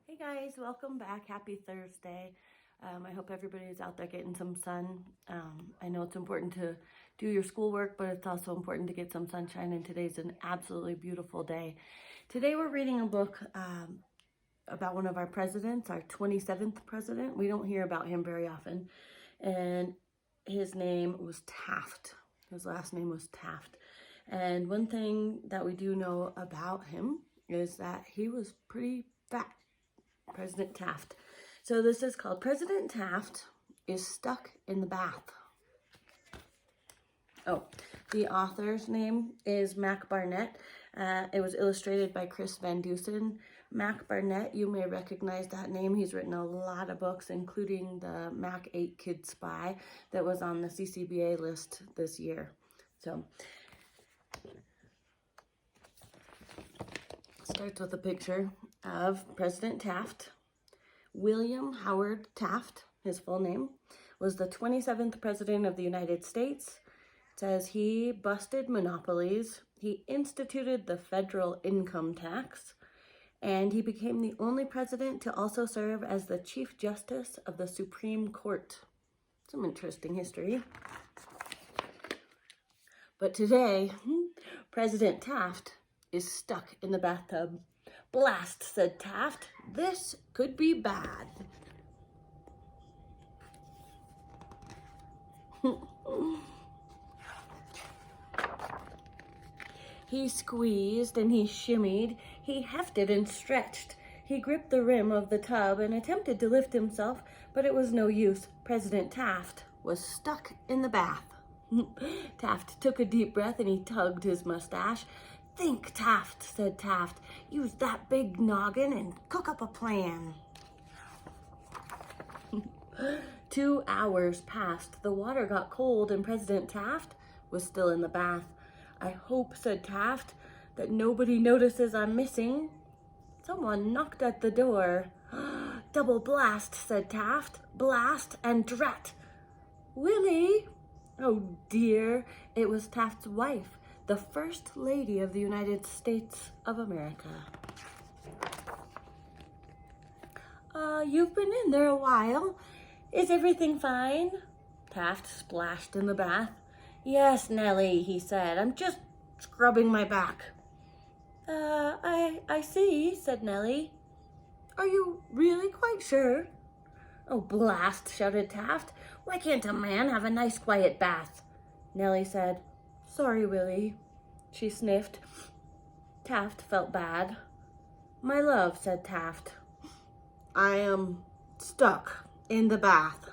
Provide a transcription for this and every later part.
Hey guys, welcome back. Happy Thursday. I hope everybody's out there getting some sun. I know it's important to do your schoolwork, but it's also important to get some sunshine, and today's an absolutely beautiful day. Today we're reading a book about one of our presidents, our 27th president. We don't hear about him very often, and his name was Taft. His last name was Taft. And one thing that we do know about him is that he was pretty fat. President Taft. So this is called President Taft is Stuck in the Bath. Oh, the author's name is Mac Barnett. It was illustrated by Chris Van Dusen. Mac Barnett, you may recognize that name. He's written a lot of books, including the Mac 8 Kid Spy that was on the CCBA list this year. So, starts with a picture of President Taft. William Howard Taft, his full name, was the 27th president of the United States. It says he busted monopolies, he instituted the federal income tax, and he became the only president to also serve as the Chief Justice of the Supreme Court. Some interesting history. But today, President Taft is stuck in the bathtub. Blast, said Taft. This could be bad. He squeezed and he shimmied. He hefted and stretched. He gripped the rim of the tub and attempted to lift himself, but it was no use. President Taft was stuck in the bath. Taft took a deep breath and he tugged his mustache. Think, Taft, said Taft. Use that big noggin and cook up a plan. 2 hours passed. The water got cold and President Taft was still in the bath. I hope, said Taft, that nobody notices I'm missing. Someone knocked at the door. Double blast, said Taft. Blast and drat. Willie! Oh dear, it was Taft's wife, the First Lady of the United States of America. You've been in there a while. Is everything fine? Taft splashed in the bath. Yes, Nellie, he said. I'm just scrubbing my back. I see, said Nellie. Are you really quite sure? Oh, blast, shouted Taft. Why can't a man have a nice quiet bath? Nellie said, Sorry, Willie. She sniffed. Taft felt bad. My love, said Taft. I am stuck in the bath.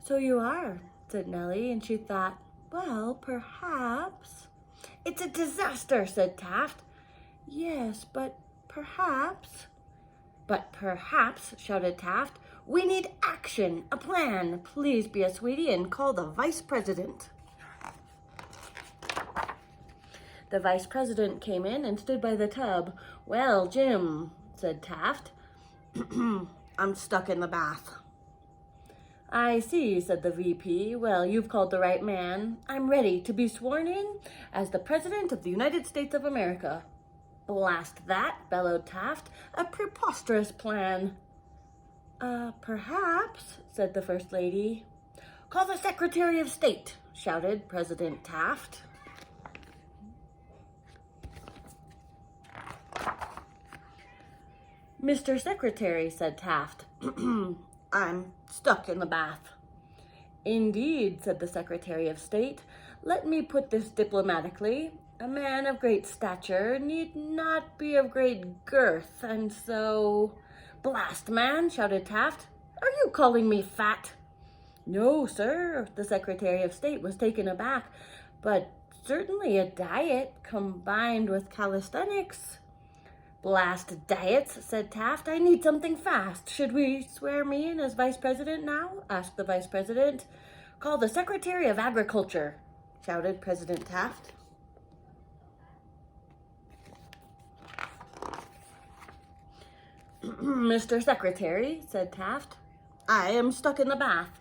So you are, said Nellie, and she thought, well, perhaps. It's a disaster, said Taft. Yes, but perhaps. But perhaps, shouted Taft. We need action, a plan. Please be a sweetie and call the vice president. The vice president came in and stood by the tub. Well, Jim, said Taft, I'm stuck in the bath. I see, said the VP. Well, you've called the right man. I'm ready to be sworn in as the President of the United States of America. Blast that, bellowed Taft. A preposterous plan. Perhaps, said the First Lady. Call the Secretary of State, shouted President Taft. Mr. Secretary, said Taft, I'm stuck in the bath. Indeed, said the Secretary of State. Let me put this diplomatically. A man of great stature need not be of great girth, and so... Blast, man, shouted Taft. Are you calling me fat? No, sir, the Secretary of State was taken aback, but certainly a diet combined with calisthenics. Blast diets, said Taft. I need something fast. Should we swear me in as vice president now? Asked the vice president. Call the Secretary of Agriculture, shouted President Taft. Mr. Secretary, said Taft, I am stuck in the bath.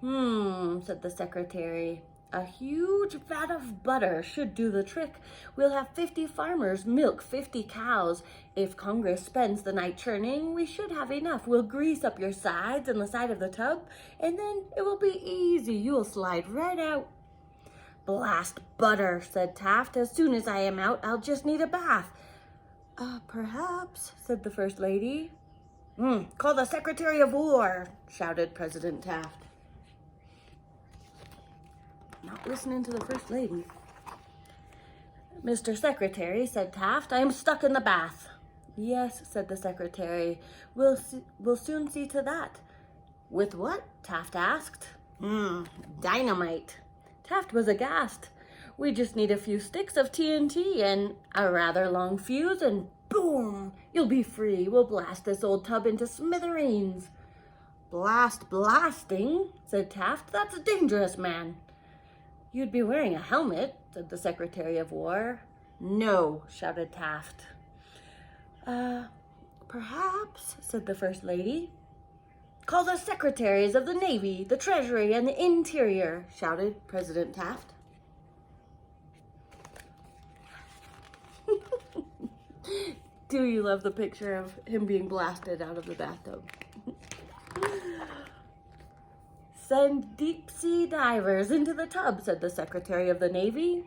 Said the secretary. A huge vat of butter should do the trick. We'll have 50 farmers milk 50 cows. If Congress spends the night churning, we should have enough. We'll grease up your sides and the side of the tub, and then it will be easy. You'll slide right out. Blast butter, said Taft. As soon as I am out, I'll just need a bath. Perhaps, said the First Lady. Call the Secretary of War, shouted President Taft. Not listening to the First Lady. Mr. Secretary, said Taft, I am stuck in the bath. Yes, said the Secretary. We'll soon see to that. With what? Taft asked. Dynamite. Taft was aghast. We just need a few sticks of TNT and a rather long fuse, and boom, you'll be free. We'll blast this old tub into smithereens. Blasting, said Taft. That's dangerous, man. You'd be wearing a helmet, said the Secretary of War. No, shouted Taft. Perhaps, said the First Lady. Call the Secretaries of the Navy, the Treasury, and the Interior, shouted President Taft. Do you love the picture of him being blasted out of the bathtub? Send deep-sea divers into the tub, said the Secretary of the Navy.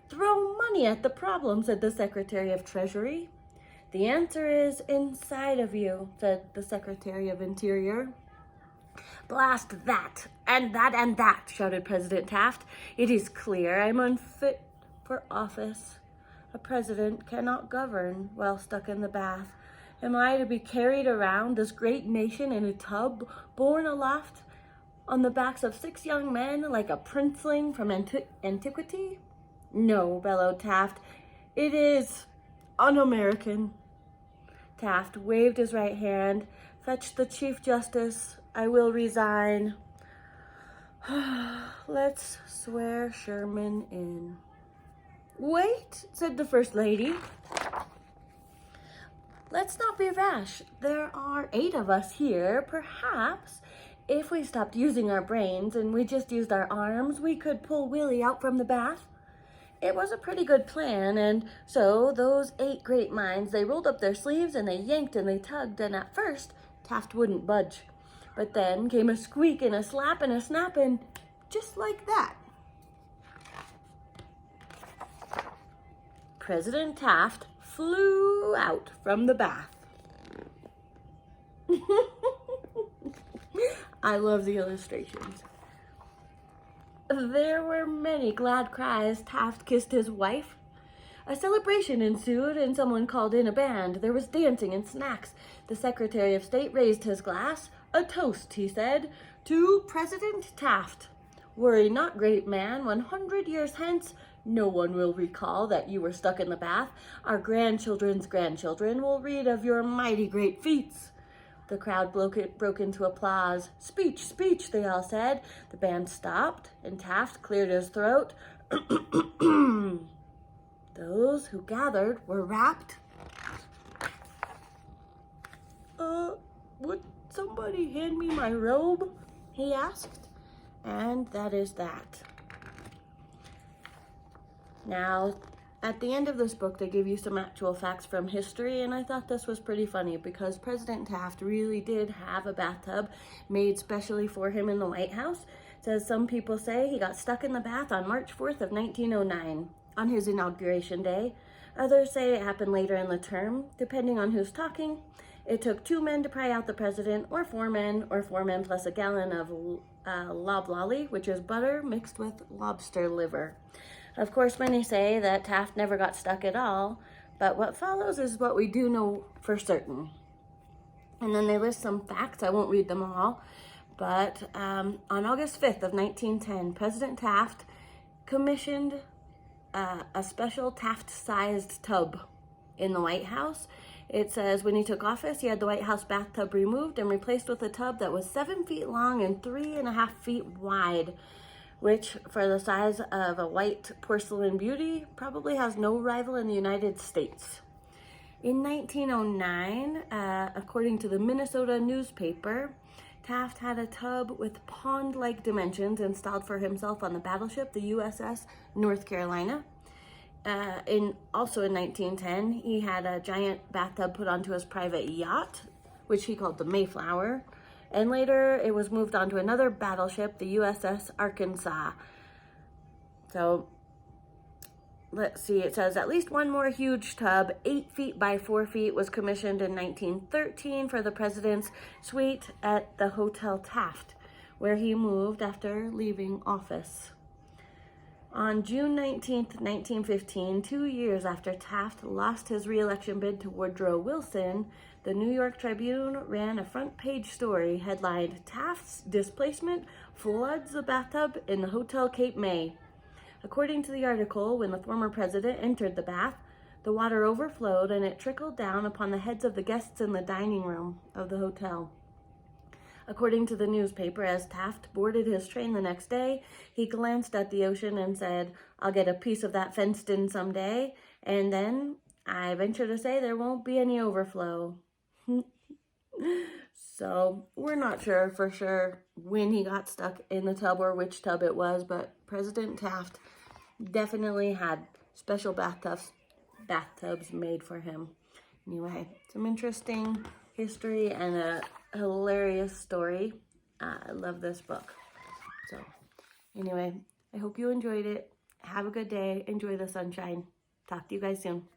Throw money at the problem, said the Secretary of Treasury. The answer is inside of you, said the Secretary of Interior. Blast that, and that, and that, shouted President Taft. It is clear I'm unfit for office. A president cannot govern while stuck in the bath. Am I to be carried around this great nation in a tub, borne aloft on the backs of 6 young men like a princeling from antiquity? No, bellowed Taft. It is un-American. Taft waved his right hand. Fetch the Chief Justice. I will resign. Let's swear Sherman in. Wait, said the First Lady. Let's not be rash. There are 8 of us here. Perhaps if we stopped using our brains and we just used our arms, we could pull Willie out from the bath. It was a pretty good plan, and so those 8 great minds, they rolled up their sleeves and they yanked and they tugged, and at first Taft wouldn't budge. But then came a squeak and a slap and a snap, and just like that, President Taft flew out from the bath. I love the illustrations. There were many glad cries. Taft kissed his wife. A celebration ensued, and someone called in a band. There was dancing and snacks. The Secretary of State raised his glass. A toast, he said, to President Taft. Worry not, great man. 100 years hence, no one will recall that you were stuck in the bath. Our grandchildren's grandchildren will read of your mighty great feats. The crowd broke into applause. Speech, speech, they all said. The band stopped, and Taft cleared his throat. Those who gathered were rapt. Would somebody hand me my robe? He asked. And that is that. Now, at the end of this book, they give you some actual facts from history, and I thought this was pretty funny because President Taft really did have a bathtub made specially for him in the White House. It says some people say he got stuck in the bath on March 4th of 1909 on his inauguration day. Others say it happened later in the term, depending on who's talking. It took 2 men to pry out the president, or 4 men plus a gallon of loblolly, which is butter mixed with lobster liver. Of course, many say that Taft never got stuck at all, but what follows is what we do know for certain. And then they list some facts. I won't read them all, but on August 5th of 1910, President Taft commissioned a special Taft-sized tub in the White House. It says when he took office, he had the White House bathtub removed and replaced with a tub that was 7 feet long and 3.5 feet wide, which for the size of a white porcelain beauty probably has no rival in the United States. In 1909, according to the Minnesota newspaper, Taft had a tub with pond-like dimensions installed for himself on the battleship, the USS North Carolina. Also in 1910, he had a giant bathtub put onto his private yacht, which he called the Mayflower. And later, it was moved onto another battleship, the USS Arkansas. So, let's see, it says at least one more huge tub, 8 feet by 4 feet, was commissioned in 1913 for the president's suite at the Hotel Taft, where he moved after leaving office. On June 19th, 1915, 2 years after Taft lost his re-election bid to Woodrow Wilson, the New York Tribune ran a front-page story headlined, "Taft's Displacement Floods the Bathtub in the Hotel Cape May." According to the article, when the former president entered the bath, the water overflowed and it trickled down upon the heads of the guests in the dining room of the hotel. According to the newspaper, as Taft boarded his train the next day, he glanced at the ocean and said, "I'll get a piece of that fenced in someday, and then I venture to say there won't be any overflow." So we're not sure for sure when he got stuck in the tub or which tub it was, but President Taft definitely had special bathtubs made for him. Anyway, some interesting history and a hilarious story. I love this book. So anyway, I hope you enjoyed it. Have a good day. Enjoy the sunshine. Talk to you guys soon.